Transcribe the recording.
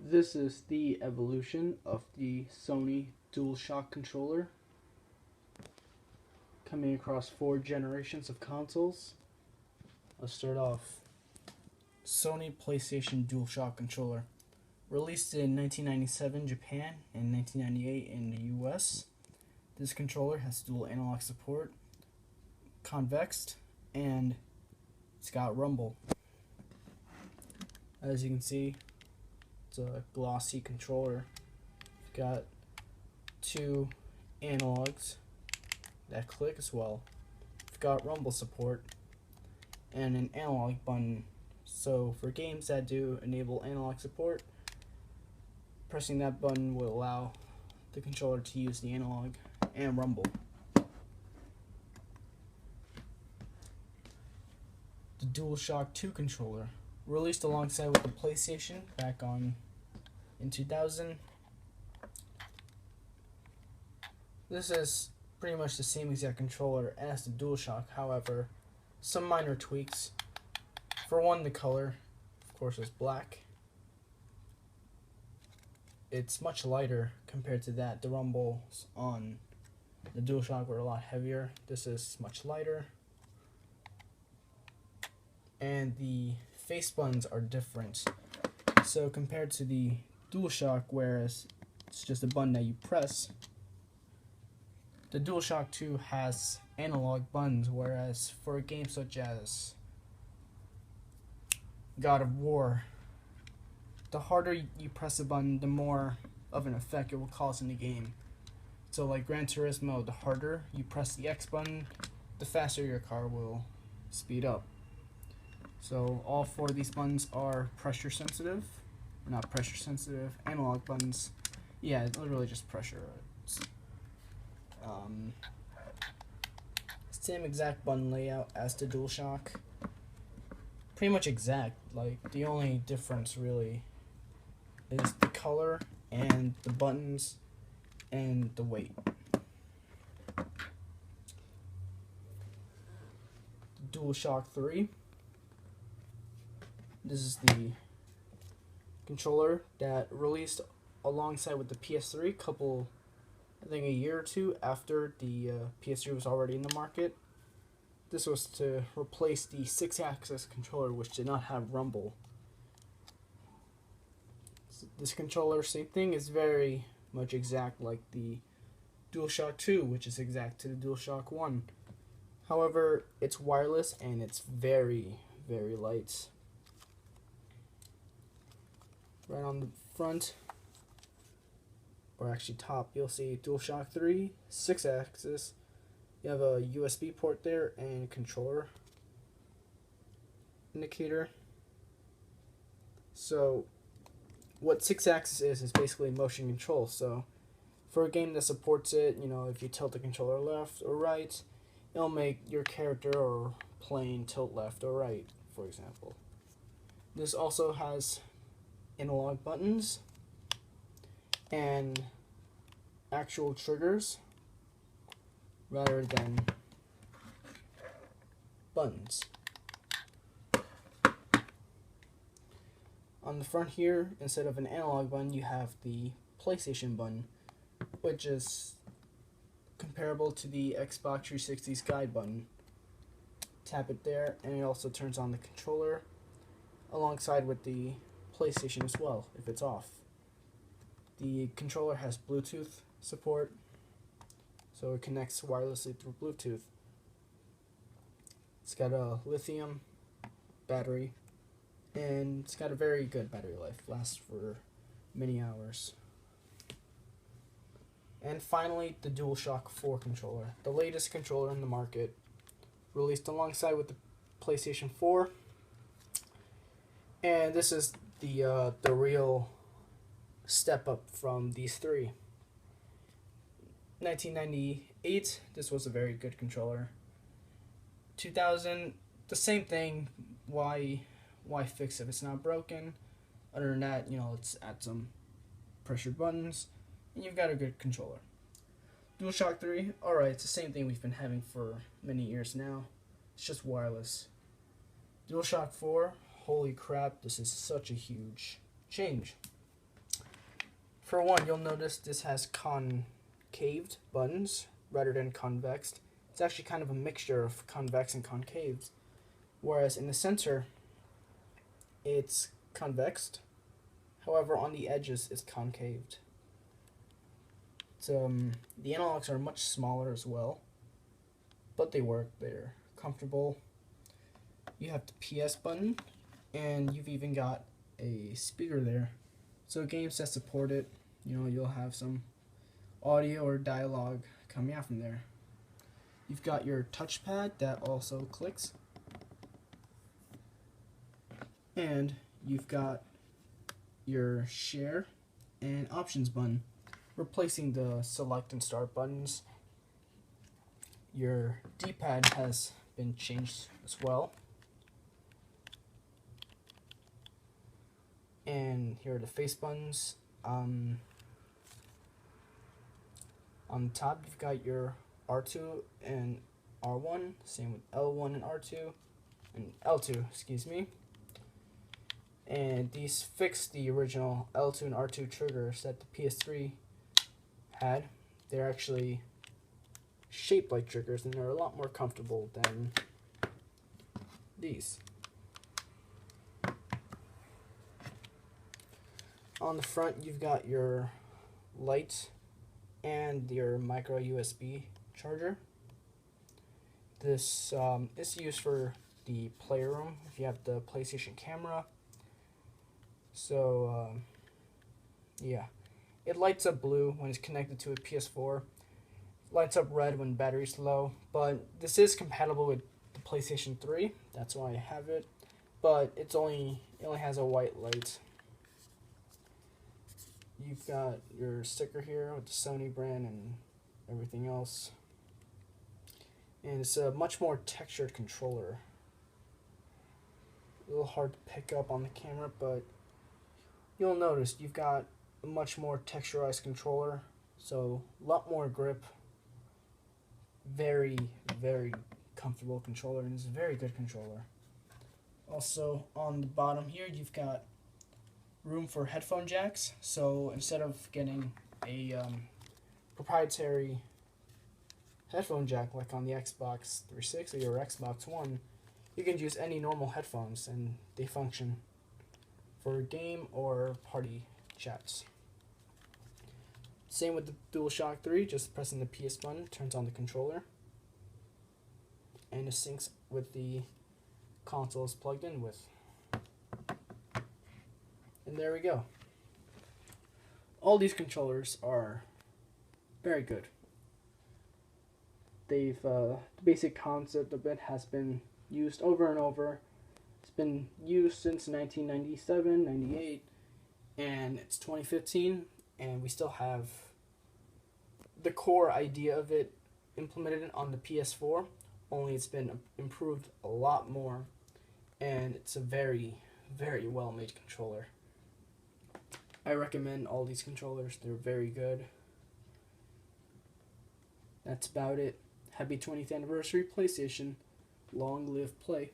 This is the evolution of the Sony DualShock controller, coming across 4 generations of consoles. Let's start off. Sony PlayStation DualShock controller. Released in 1997 Japan and 1998 in the US. This controller has dual analog support, convex, and it's got rumble. As you can see, it's a glossy controller. It's got 2 analogs that click as well. It's got rumble support and an analog button. So for games that do enable analog support, pressing that button will allow the controller to use the analog and rumble. The DualShock 2 controller, released alongside with the PlayStation back in 2000. This is pretty much the same exact controller as the DualShock, however, some minor tweaks. For one, the color, of course, is black. It's much lighter compared to that. The rumbles on the DualShock were a lot heavier. This is much lighter. And the face buttons are different. So compared to the DualShock, whereas it's just a button that you press, the DualShock 2 has analog buttons, whereas for a game such as God of War, the harder you press a button, the more of an effect it will cause in the game. So like Gran Turismo, the harder you press the X button, the faster your car will speed up. So all 4 of these buttons are pressure sensitive. Not pressure sensitive, analog buttons. Yeah, it's literally just pressure. Same exact button layout as the DualShock. Pretty much exact. Like the only difference really is the color and the buttons and the weight. The DualShock 3. This is the controller that released alongside with the PS3 I think a year or 2 after the PS3 was already in the market. This was to replace the 6-axis controller, which did not have rumble. This controller, same thing, is very much exact like the DualShock 2, which is exact to the DualShock 1. However, it's wireless and it's very, very light. Right on the front, or actually top, you'll see DualShock 3, 6-axis. You have a USB port there and controller indicator. So what 6-axis is basically motion control. So for a game that supports it, if you tilt the controller left or right, it'll make your character or plane tilt left or right, for example. This also has analog buttons and actual triggers rather than buttons. On the front here, instead of an analog button, you have the PlayStation button, which is comparable to the Xbox 360's guide button. Tap it there and it also turns on the controller alongside with the PlayStation as well if it's off. The controller has Bluetooth support, so it connects wirelessly through Bluetooth. It's got a lithium battery and it's got a very good battery life, lasts for many hours. And finally, the DualShock 4 controller, the latest controller in the market, released alongside with the PlayStation 4. And this is the real step up from these 3. 1998, this was a very good controller. 2000, the same thing. Why fix if it's not broken? Other than that, let's add some pressured buttons, and you've got a good controller. DualShock 3, alright, it's the same thing we've been having for many years now. It's just wireless. DualShock 4, holy crap, this is such a huge change. For one, you'll notice this has concaved buttons rather than convexed. It's actually kind of a mixture of convex and concaved, whereas in the center, it's convexed. However, on the edges, it's concaved. The analogs are much smaller as well, but they work. They're comfortable. You have the PS button, and you've even got a speaker there. So games that support it, you'll have some audio or dialogue coming out from there. You've got your touchpad that also clicks, and you've got your share and options button, replacing the select and start buttons. Your D-pad has been changed as well. And here are the face buttons. On the top, you've got your R2 and R1, same with L1 and R2, and L2, excuse me. And these fix the original L2 and R2 triggers that the PS3 had. They're actually shaped like triggers, and they're a lot more comfortable than these. On the front, you've got your light and your micro USB charger. This is used for the playroom if you have the PlayStation camera. So yeah, it lights up blue when it's connected to a PS4. Lights up red when battery's low, but this is compatible with the PlayStation 3. That's why I have it. But it only has a white light. You've got your sticker here with the Sony brand and everything else. And it's a much more textured controller. A little hard to pick up on the camera, but you'll notice you've got a much more texturized controller. So a lot more grip. Very, very comfortable controller, and it's a very good controller. Also on the bottom here, you've got room for headphone jacks. So instead of getting a proprietary headphone jack like on the Xbox 360 or Xbox One, you can use any normal headphones and they function for game or party chats. Same with the DualShock 3, just pressing the PS button turns on the controller and it syncs with the console it's plugged in with. And there we go. All these controllers are very good. The basic concept of it has been used over and over. It's been used since 1997, 98, and it's 2015, and we still have the core idea of it implemented on the PS4, only it's been improved a lot more, and it's a very, very well-made controller. I recommend all these controllers. They're very good. That's about it. Happy 20th anniversary, PlayStation. Long live play.